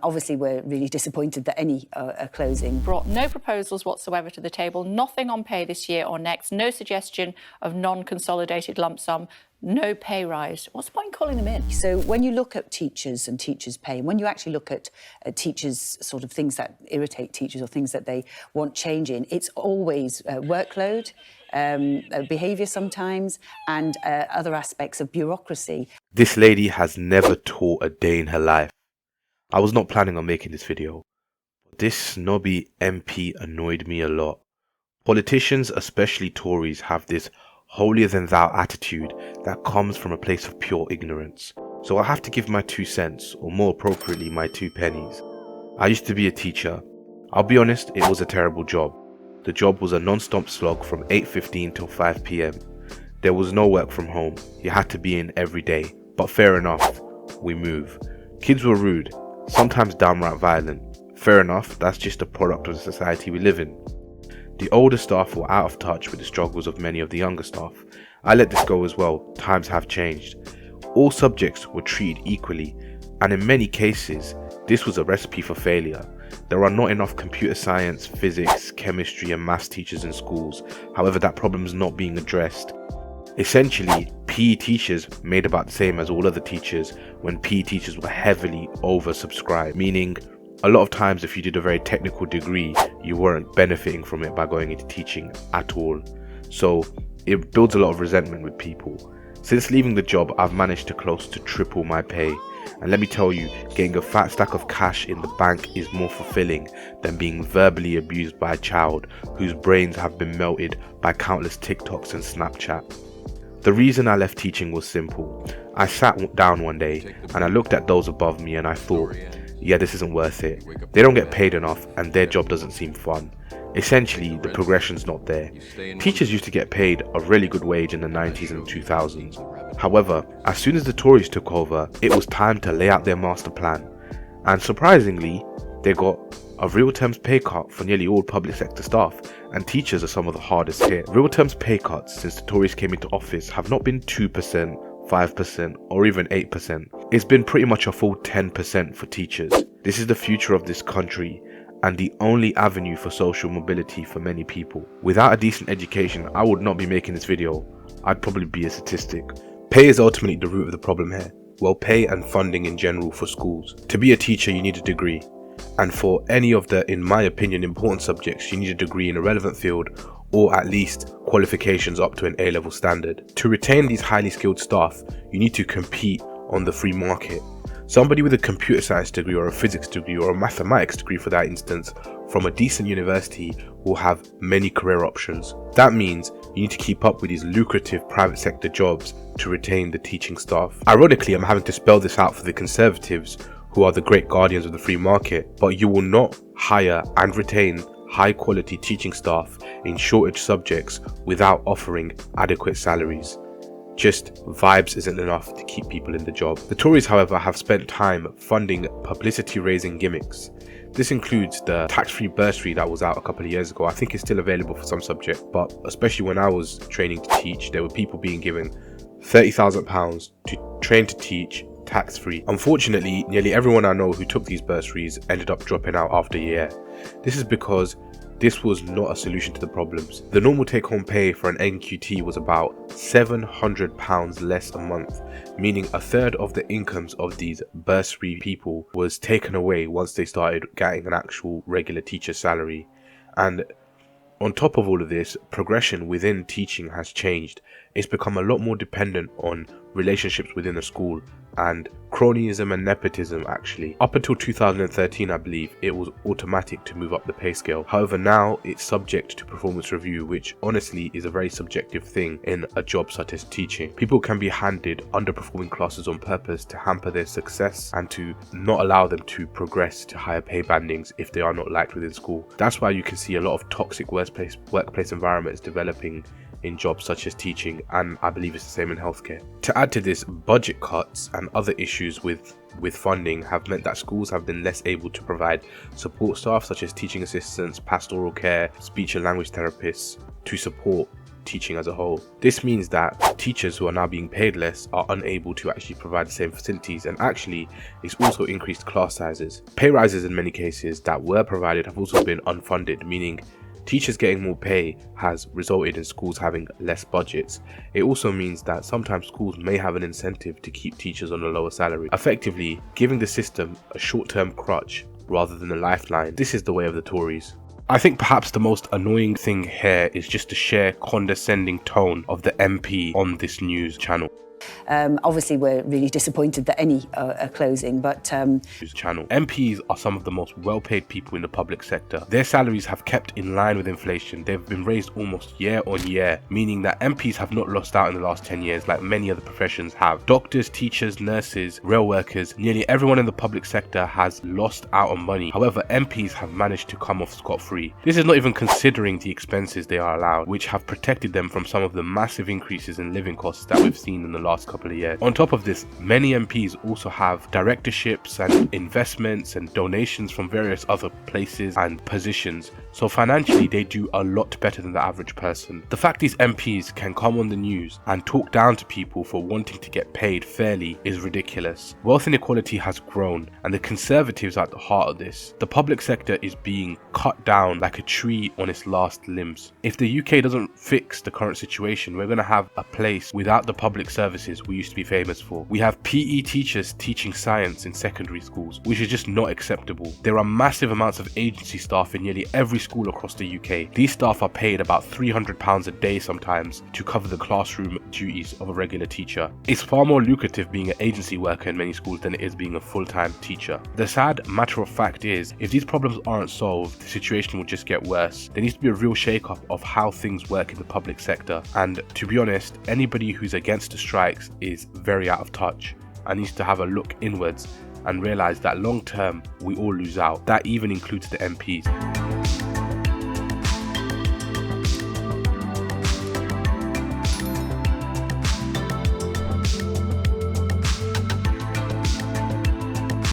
Obviously, we're really disappointed that any are closing. Brought no proposals whatsoever to the table, nothing on pay this year or next, no suggestion of non-consolidated lump sum, no pay rise. What's the point in calling them in? So when you look at teachers and teachers' pay, and when you actually look at teachers' sort of things that irritate teachers or things that they want change in, it's always workload, behaviour sometimes, and other aspects of bureaucracy. This lady has never taught a day in her life. I was not planning on making this video, but this snobby MP annoyed me a lot. Politicians, especially Tories, have this holier-than-thou attitude that comes from a place of pure ignorance. So I have to give my 2 cents, or more appropriately my 2 pennies. I used to be a teacher. I'll be honest, it was a terrible job. The job was a non-stop slog from 8:15 till 5 PM. There was no work from home. You had to be in every day. But fair enough, we move. Kids were rude, sometimes downright violent. Fair enough, that's just a product of the society we live in. The older staff were out of touch with the struggles of many of the younger staff. I let this go as well. Times have changed. All subjects were treated equally, and in many cases, this was a recipe for failure. There are not enough computer science, physics, chemistry and maths teachers in schools. However, that problem is not being addressed. Essentially, PE teachers made about the same as all other teachers when PE teachers were heavily oversubscribed, meaning a lot of times if you did a very technical degree, you weren't benefiting from it by going into teaching at all. So it builds a lot of resentment with people. Since leaving the job, I've managed to close to triple my pay. And let me tell you, getting a fat stack of cash in the bank is more fulfilling than being verbally abused by a child whose brains have been melted by countless TikToks and Snapchat. The reason I left teaching was simple. I sat down one day and I looked at those above me and I thought, yeah, this isn't worth it. They don't get paid enough and their job doesn't seem fun. Essentially, the progression's not there. Teachers used to get paid a really good wage in the 90s and 2000s. However, as soon as the Tories took over, it was time to lay out their master plan. And surprisingly, they got a real terms pay cut for nearly all public sector staff, and teachers are some of the hardest hit. Real terms pay cuts since the Tories came into office have not been 2%, 5% or even 8%. It's been pretty much a full 10% for teachers. This is the future of this country and the only avenue for social mobility for many people. Without a decent education, I would not be making this video. I'd probably be a statistic. Pay is ultimately the root of the problem here. Well, pay and funding in general for schools. To be a teacher, you need a degree. And for any of the, in my opinion, important subjects, you need a degree in a relevant field or at least qualifications up to an A-level standard. To retain these highly skilled staff, you need to compete on the free market. Somebody with a computer science degree or a physics degree or a mathematics degree for that instance from a decent university will have many career options. That means you need to keep up with these lucrative private sector jobs to retain the teaching staff. Ironically, I'm having to spell this out for the Conservatives, who are the great guardians of the free market, but you will not hire and retain high quality teaching staff in shortage subjects without offering adequate salaries. Just vibes isn't enough to keep people in the job. The Tories, however, have spent time funding publicity raising gimmicks. This includes the tax-free bursary that was out a couple of years ago. I think it's still available for some subjects, but especially when I was training to teach, there were people being given £30,000 to train to teach tax-free. Unfortunately, nearly everyone I know who took these bursaries ended up dropping out after a year. This is because this was not a solution to the problems. The normal take-home pay for an NQT was about £700 less a month, meaning a third of the incomes of these bursary people was taken away once they started getting an actual regular teacher salary. And on top of all of this, progression within teaching has changed. It's become a lot more dependent on relationships within a school and cronyism and nepotism actually. Up until 2013, I believe, it was automatic to move up the pay scale. However, now it's subject to performance review, which honestly is a very subjective thing in a job such as teaching. People can be handed underperforming classes on purpose to hamper their success and to not allow them to progress to higher pay bandings if they are not liked within school. That's why you can see a lot of toxic workplace environments developing in jobs such as teaching, and I believe it's the same in healthcare. To add to this, budget cuts and other issues with funding have meant that schools have been less able to provide support staff such as teaching assistants, pastoral care, speech and language therapists to support teaching as a whole. This means that teachers who are now being paid less are unable to actually provide the same facilities, and actually it's also increased class sizes. Pay rises in many cases that were provided have also been unfunded, meaning teachers getting more pay has resulted in schools having less budgets. It also means that sometimes schools may have an incentive to keep teachers on a lower salary, effectively giving the system a short-term crutch rather than a lifeline. This is the way of the Tories. I think perhaps the most annoying thing here is just the sheer condescending tone of the MP on this news channel. Obviously, we're really disappointed that any are closing, but MPs are some of the most well-paid people in the public sector. Their salaries have kept in line with inflation. They've been raised almost year on year, meaning that MPs have not lost out in the last 10 years like many other professions have. Doctors, teachers, nurses, rail workers, nearly everyone in the public sector has lost out on money. However, MPs have managed to come off scot-free. This is not even considering the expenses they are allowed, which have protected them from some of the massive increases in living costs that we've seen in the last couple of years. On top of this, many MPs also have directorships and investments and donations from various other places and positions, so financially they do a lot better than the average person. The fact these MPs can come on the news and talk down to people for wanting to get paid fairly is ridiculous. Wealth inequality has grown, and the Conservatives are at the heart of this. The public sector is being cut down like a tree on its last limbs. If the UK doesn't fix the current situation, we're going to have a place without the public services we used to be famous for. We have PE teachers teaching science in secondary schools, which is just not acceptable. There are massive amounts of agency staff in nearly every school across the UK. These staff are paid about £300 a day sometimes to cover the classroom duties of a regular teacher. It's far more lucrative being an agency worker in many schools than it is being a full-time teacher. The sad matter of fact is, if these problems aren't solved, the situation will just get worse. There needs to be a real shake-up of how things work in the public sector, and to be honest, anybody who's against the strikes is very out of touch and needs to have a look inwards and realise that long term we all lose out. That even includes the MPs.